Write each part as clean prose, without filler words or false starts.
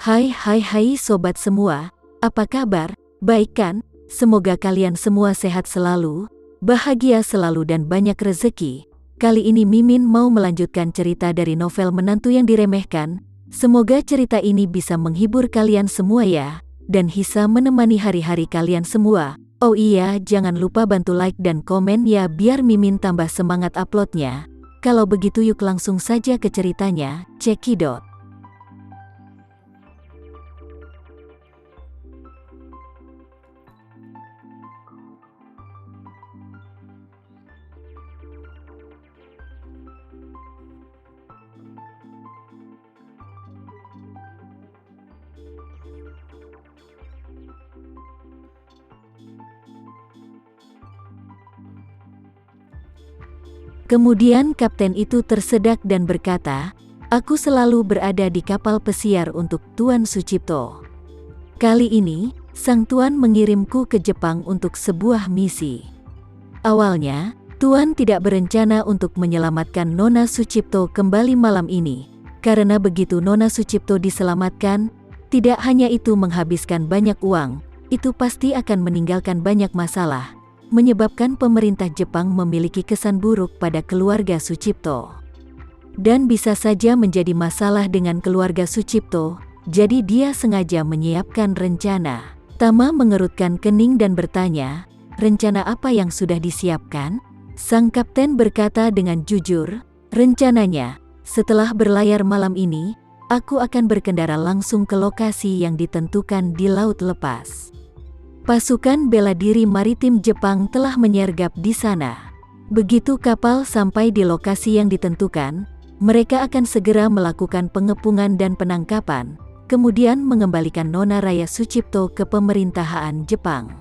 Hai sobat semua, apa kabar? Baik kan? Semoga kalian semua sehat selalu, bahagia selalu dan banyak rezeki. Kali ini Mimin mau melanjutkan cerita dari novel Menantu yang Diremehkan. Semoga cerita ini bisa menghibur kalian semua ya, dan bisa menemani hari-hari kalian semua. Oh iya, jangan lupa bantu like dan komen ya biar Mimin tambah semangat uploadnya. Kalau begitu yuk langsung saja ke ceritanya, cekidot. Kemudian kapten itu tersedak dan berkata, "Aku selalu berada di kapal pesiar untuk Tuan Sucipto. Kali ini, sang Tuan mengirimku ke Jepang untuk sebuah misi. Awalnya, Tuan tidak berencana untuk menyelamatkan Nona Sucipto kembali malam ini, karena begitu Nona Sucipto diselamatkan, tidak hanya itu menghabiskan banyak uang, itu pasti akan meninggalkan banyak masalah, menyebabkan pemerintah Jepang memiliki kesan buruk pada keluarga Sucipto. Dan bisa saja menjadi masalah dengan keluarga Sucipto, jadi dia sengaja menyiapkan rencana." Tama mengerutkan kening dan bertanya, "Rencana apa yang sudah disiapkan?" Sang kapten berkata dengan jujur, "Rencananya, setelah berlayar malam ini, aku akan berkendara langsung ke lokasi yang ditentukan di Laut Lepas. Pasukan bela diri maritim Jepang telah menyergap di sana. Begitu kapal sampai di lokasi yang ditentukan, mereka akan segera melakukan pengepungan dan penangkapan, kemudian mengembalikan Nona Raya Sucipto ke pemerintahan Jepang."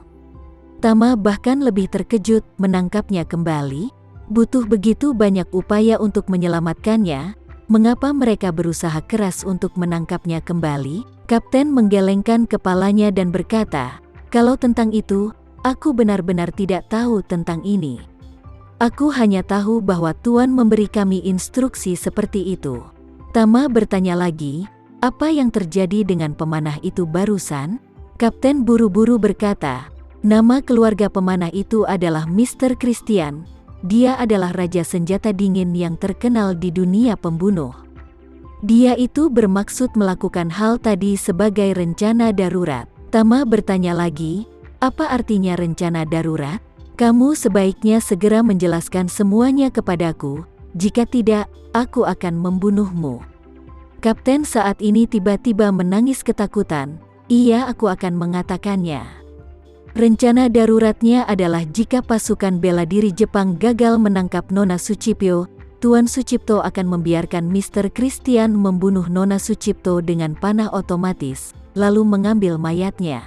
Tama bahkan lebih terkejut menangkapnya kembali. Butuh begitu banyak upaya untuk menyelamatkannya, mengapa mereka berusaha keras untuk menangkapnya kembali? Kapten menggelengkan kepalanya dan berkata, "Kalau tentang itu, aku benar-benar tidak tahu tentang ini. Aku hanya tahu bahwa Tuan memberi kami instruksi seperti itu." Tama bertanya lagi, "Apa yang terjadi dengan pemanah itu barusan?" Kapten buru-buru berkata, "Nama keluarga pemanah itu adalah Mr. Christian. Dia adalah raja senjata dingin yang terkenal di dunia pembunuh. Dia itu bermaksud melakukan hal tadi sebagai rencana darurat." Tama bertanya lagi, "Apa artinya rencana darurat? Kamu sebaiknya segera menjelaskan semuanya kepadaku, jika tidak, aku akan membunuhmu." Kapten saat ini tiba-tiba menangis ketakutan. "Iya, aku akan mengatakannya. Rencana daruratnya adalah jika pasukan bela diri Jepang gagal menangkap Nona Sucipto, Tuan Sucipto akan membiarkan Mr. Christian membunuh Nona Sucipto dengan panah otomatis, lalu mengambil mayatnya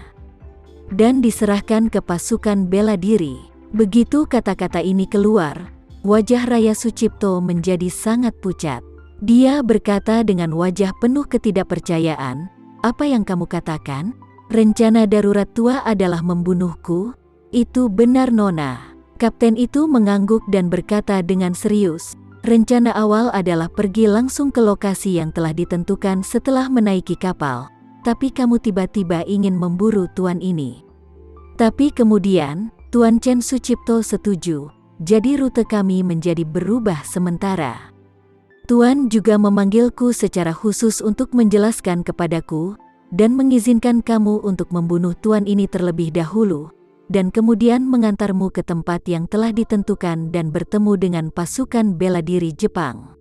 dan diserahkan ke pasukan bela diri." Begitu kata-kata ini keluar, wajah Raya Sucipto menjadi sangat pucat. Dia berkata dengan wajah penuh ketidakpercayaan, "Apa yang kamu katakan? Rencana darurat tua adalah membunuhku? Itu benar Nona?" Kapten itu mengangguk dan berkata dengan serius, "Rencana awal adalah pergi langsung ke lokasi yang telah ditentukan setelah menaiki kapal. Tapi kamu tiba-tiba ingin memburu Tuan ini. Tapi kemudian, Tuan Chen Sucipto setuju, jadi rute kami menjadi berubah sementara. Tuan juga memanggilku secara khusus untuk menjelaskan kepadaku, dan mengizinkan kamu untuk membunuh Tuan ini terlebih dahulu, dan kemudian mengantarmu ke tempat yang telah ditentukan dan bertemu dengan pasukan bela diri Jepang.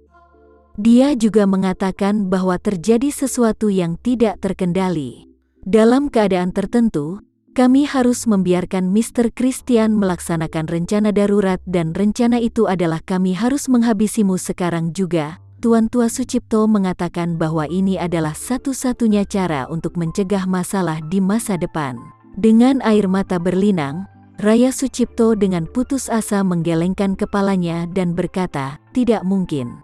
Dia juga mengatakan bahwa terjadi sesuatu yang tidak terkendali. Dalam keadaan tertentu, kami harus membiarkan Mr. Christian melaksanakan rencana darurat dan rencana itu adalah kami harus menghabisimu sekarang juga." Tuan Tua Sucipto mengatakan bahwa ini adalah satu-satunya cara untuk mencegah masalah di masa depan. Dengan air mata berlinang, Raya Sucipto dengan putus asa menggelengkan kepalanya dan berkata, "Tidak mungkin.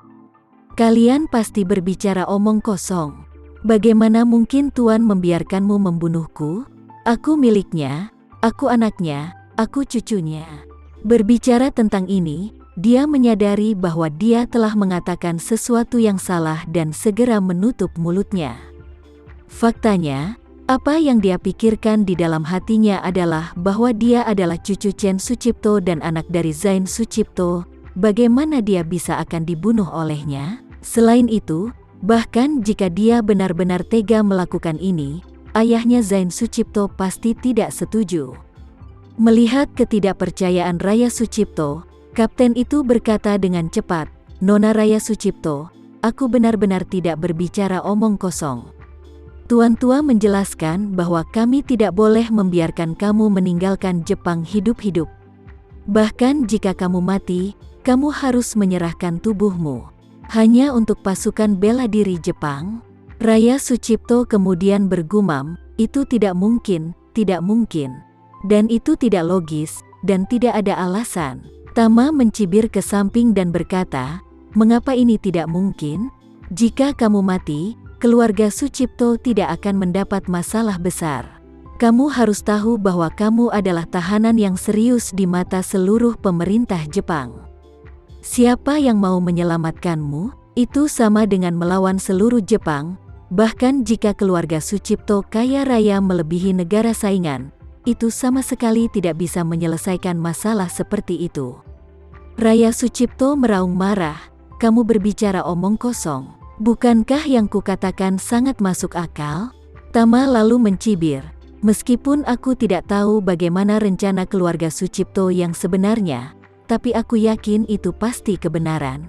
Kalian pasti berbicara omong kosong. Bagaimana mungkin Tuan membiarkanmu membunuhku? Aku miliknya, aku anaknya, aku cucunya." Berbicara tentang ini, dia menyadari bahwa dia telah mengatakan sesuatu yang salah dan segera menutup mulutnya. Faktanya, apa yang dia pikirkan di dalam hatinya adalah bahwa dia adalah cucu Chen Sucipto dan anak dari Zain Sucipto. Bagaimana dia bisa akan dibunuh olehnya? Selain itu, bahkan jika dia benar-benar tega melakukan ini, ayahnya Zain Sucipto pasti tidak setuju. Melihat ketidakpercayaan Raya Sucipto, kapten itu berkata dengan cepat, "Nona Raya Sucipto, aku benar-benar tidak berbicara omong kosong. Tuan tua menjelaskan bahwa kami tidak boleh membiarkan kamu meninggalkan Jepang hidup-hidup. Bahkan jika kamu mati, kamu harus menyerahkan tubuhmu hanya untuk pasukan bela diri Jepang." Raya Sucipto kemudian bergumam, "Itu tidak mungkin, tidak mungkin. Dan itu tidak logis, dan tidak ada alasan." Tama mencibir ke samping dan berkata, "Mengapa ini tidak mungkin? Jika kamu mati, keluarga Sucipto tidak akan mendapat masalah besar. Kamu harus tahu bahwa kamu adalah tahanan yang serius di mata seluruh pemerintah Jepang. Siapa yang mau menyelamatkanmu, itu sama dengan melawan seluruh Jepang. Bahkan jika keluarga Sucipto kaya raya melebihi negara saingan, itu sama sekali tidak bisa menyelesaikan masalah seperti itu." Raya Sucipto meraung marah, "Kamu berbicara omong kosong. Bukankah yang kukatakan sangat masuk akal?" Tama lalu mencibir, "Meskipun aku tidak tahu bagaimana rencana keluarga Sucipto yang sebenarnya, tapi aku yakin itu pasti kebenaran."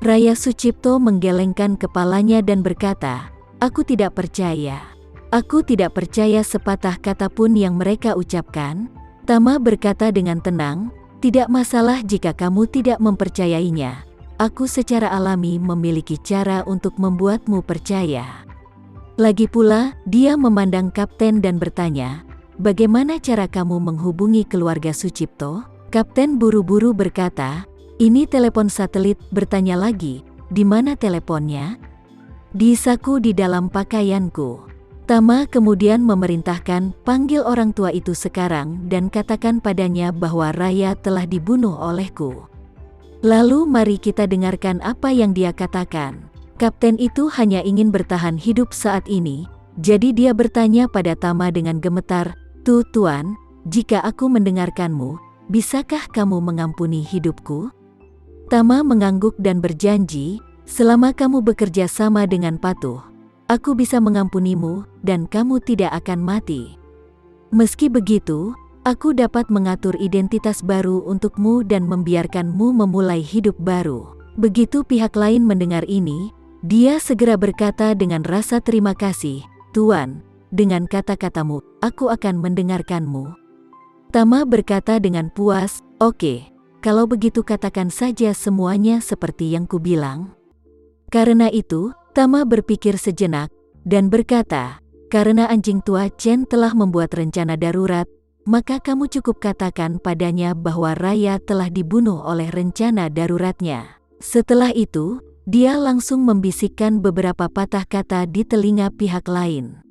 Raya Sucipto menggelengkan kepalanya dan berkata, "Aku tidak percaya. Aku tidak percaya sepatah kata pun yang mereka ucapkan." Tama berkata dengan tenang, "Tidak masalah jika kamu tidak mempercayainya. Aku secara alami memiliki cara untuk membuatmu percaya." Lagi pula, dia memandang kapten dan bertanya, "Bagaimana cara kamu menghubungi keluarga Sucipto?" Kapten buru-buru berkata, "Ini telepon satelit." Bertanya lagi, "Di mana teleponnya?" "Di saku di dalam pakaianku." Tama kemudian memerintahkan, "Panggil orang tua itu sekarang dan katakan padanya bahwa Raya telah dibunuh olehku. Lalu mari kita dengarkan apa yang dia katakan." Kapten itu hanya ingin bertahan hidup saat ini, jadi dia bertanya pada Tama dengan gemetar, Tuan, jika aku mendengarkanmu, bisakah kamu mengampuni hidupku?" Tama mengangguk dan berjanji, "Selama kamu bekerja sama dengan patuh, aku bisa mengampunimu dan kamu tidak akan mati. Meski begitu, aku dapat mengatur identitas baru untukmu dan membiarkanmu memulai hidup baru." Begitu pihak lain mendengar ini, dia segera berkata dengan rasa terima kasih, "Tuan, dengan kata-katamu, aku akan mendengarkanmu." Tama berkata dengan puas, "Oke, kalau begitu katakan saja semuanya seperti yang kubilang." Karena itu, Tama berpikir sejenak, dan berkata, "Karena anjing tua Chen telah membuat rencana darurat, maka kamu cukup katakan padanya bahwa Raya telah dibunuh oleh rencana daruratnya." Setelah itu, dia langsung membisikkan beberapa patah kata di telinga pihak lain.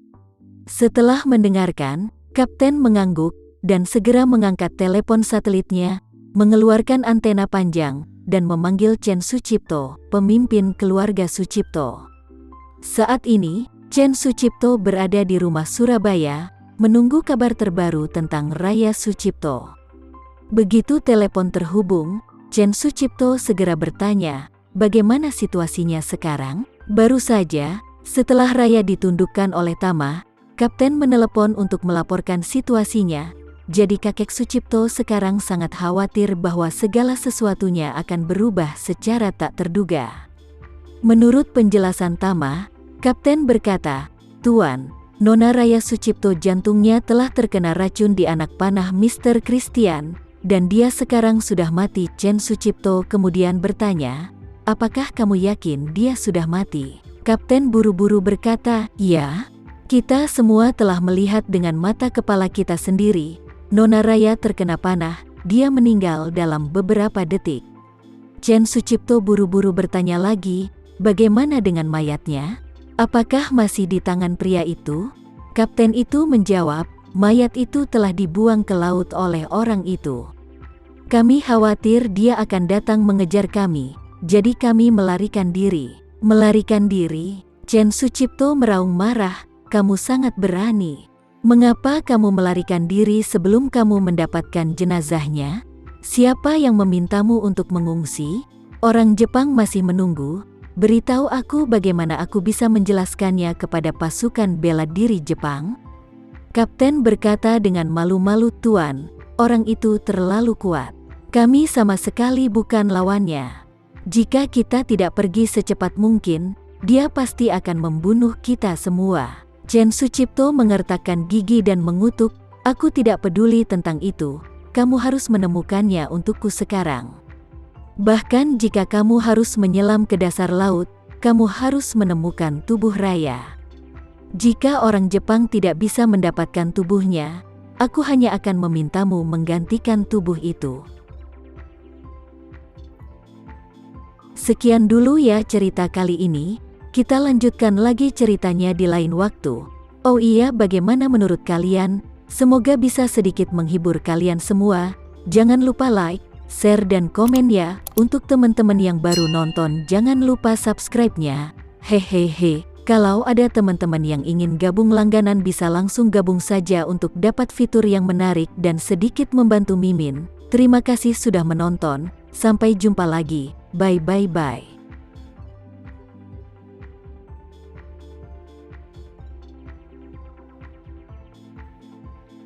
Setelah mendengarkan, kapten mengangguk, dan segera mengangkat telepon satelitnya, mengeluarkan antena panjang, dan memanggil Chen Sucipto, pemimpin keluarga Sucipto. Saat ini, Chen Sucipto berada di rumah Surabaya, menunggu kabar terbaru tentang Raya Sucipto. Begitu telepon terhubung, Chen Sucipto segera bertanya, "Bagaimana situasinya sekarang?" Baru saja, setelah Raya ditundukkan oleh Tama, kapten menelepon untuk melaporkan situasinya. Jadi kakek Sucipto sekarang sangat khawatir bahwa segala sesuatunya akan berubah secara tak terduga. Menurut penjelasan Tama, kapten berkata, "Tuan, Nona Raya Sucipto jantungnya telah terkena racun di anak panah Mr. Christian, dan dia sekarang sudah mati." Chen Sucipto kemudian bertanya, "Apakah kamu yakin dia sudah mati?" Kapten buru-buru berkata, "Ya, kita semua telah melihat dengan mata kepala kita sendiri. Nona Raya terkena panah, dia meninggal dalam beberapa detik." Chen Sucipto buru-buru bertanya lagi, "Bagaimana dengan mayatnya? Apakah masih di tangan pria itu?" Kapten itu menjawab, "Mayat itu telah dibuang ke laut oleh orang itu. Kami khawatir dia akan datang mengejar kami, jadi kami melarikan diri." "Melarikan diri?" Chen Sucipto meraung marah, kamu sangat berani. Mengapa kamu melarikan diri sebelum kamu mendapatkan jenazahnya? Siapa yang memintamu untuk mengungsi? Orang Jepang masih menunggu. Beritahu aku bagaimana aku bisa menjelaskannya kepada pasukan bela diri Jepang. Kapten berkata dengan malu-malu, Tuan, orang itu terlalu kuat. Kami sama sekali bukan lawannya. Jika kita tidak pergi secepat mungkin, dia pasti akan membunuh kita semua. Chen Sucipto mengertakkan gigi dan mengutuk, aku tidak peduli tentang itu, kamu harus menemukannya untukku sekarang. Bahkan jika kamu harus menyelam ke dasar laut, kamu harus menemukan tubuh Raya. Jika orang Jepang tidak bisa mendapatkan tubuhnya, aku hanya akan memintamu menggantikan tubuh itu. Sekian dulu ya cerita kali ini. Kita lanjutkan lagi ceritanya di lain waktu. Oh iya, bagaimana menurut kalian? Semoga bisa sedikit menghibur kalian semua. Jangan lupa like, share dan komen ya. Untuk teman-teman yang baru nonton, jangan lupa subscribe-nya. Hehehe. Kalau ada teman-teman yang ingin gabung langganan bisa langsung gabung saja untuk dapat fitur yang menarik dan sedikit membantu Mimin. Terima kasih sudah menonton. Sampai jumpa lagi. Bye.